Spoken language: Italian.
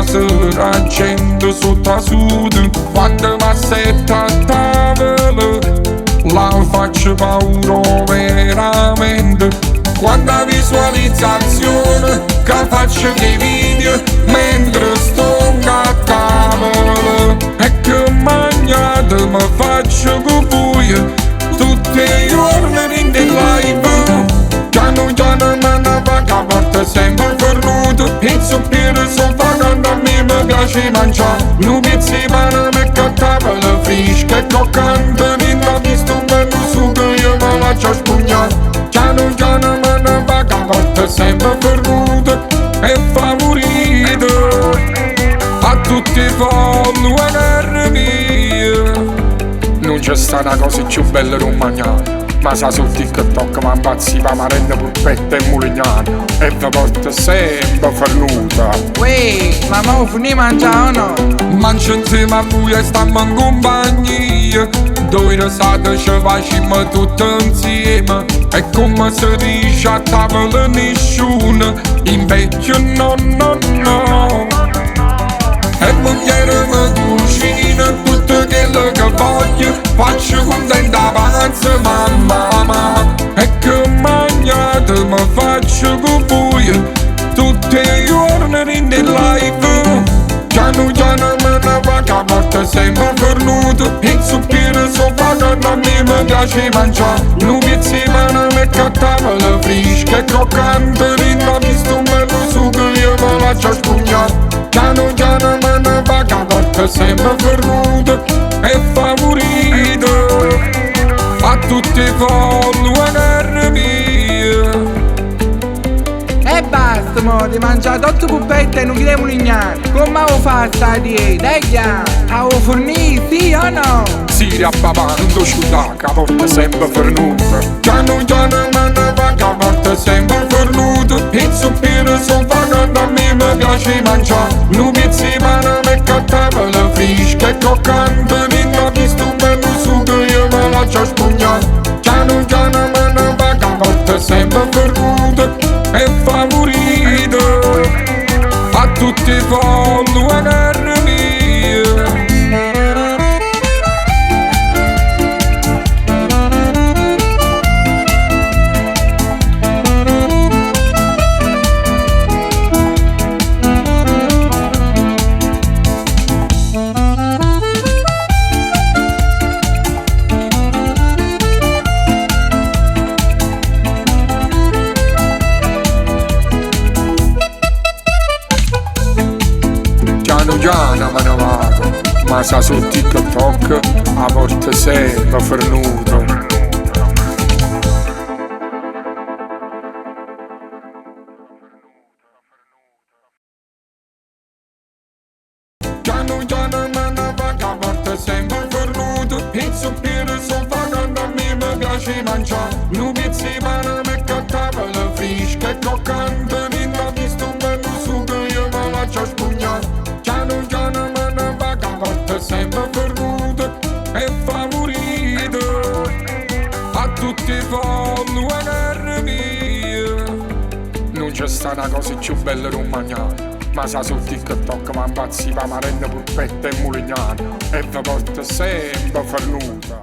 sera gente sotto a sud. Quando mi assetta a tavola la faccio paura veramente. Quanta visualizzazione che faccio dei video mentre sto a tavola. E che mangiate mi faccio con voi tutti i giorni in live. Piano piano me ne va che a volte sempre fornuto. Il soppiere sto pagando, a me mi piace mangiare. Non pezzi pane metto a tavola fresca e croccante. Non ho visto un bello sugo, io me la faccio spugnare. Piano piano me ne va che a volte sempre fornuto e favorito a tutti i follower miei. Non c'è stata cosa più bella di un mangiare. Ma sa su TikTok ma impazziva marenda, pulpetta e mulignana. E vi porta sempre farnuta. Uè, ma mo finì mangiare o no? Mangio insieme a voi e stiamo in compagnia. Dove risate ci facciamo tutti insieme. E come si dice a tavola nessuno invecchia no no no. E mogliere mi cucina tutto quello che voglio. Faccio contenta panza mamma. E che mangiate mi faccio con voi tutti i giorni in live. Piano piano me ne va che a volte sempre fornuto. Il soppiere sto pagando, a me mi piace mangiare. Non pezzi pane metto a tavola fresca e croccante. Non ho visto un bello sugo, io me la faccio spugnare. Piano piano me ne va che a volte sempre fornuto e favorito a tutti i follower miei. E basta mo, di mangiare tutte pupette e non chiediamo lignare. Come avevo fatto sta dieta? E chiaro, avevo fornito, sì o no? Sì, a papà, non ti scudare, che a volte sempre fornuto. Piano piano me ne va che a volte sempre fornuto. Il soppiere sto pagando, a me mi piace mangiare. Non pezzi pane metto a tavola fresca e croccante. Non ho visto un bello sugo, io me la faccio spugnare. Piano piano me ne va che a volte sempre fornuto e favorito a tutti i follower miei. Piano me ne vado, ma sa su TikTok a volte sempre fornuto. Piano piano me ne va che a volte sempre fornuto. Il soppiere sto pagando, a me mi piace mangiare. Non pezzi pane metto a tavola fresca e croccante. Non ho visto un bello sugo, io me la faccio spugnare. Piano piano me ne va che a volte sempre fornuto e favorito a tutti i follower miei. Non c'è stata cosa più bella di un mangiare. Ma sa su TikTok ma impazziva marenda, pulpetta e mulignana. E vi porta sempre farnuta.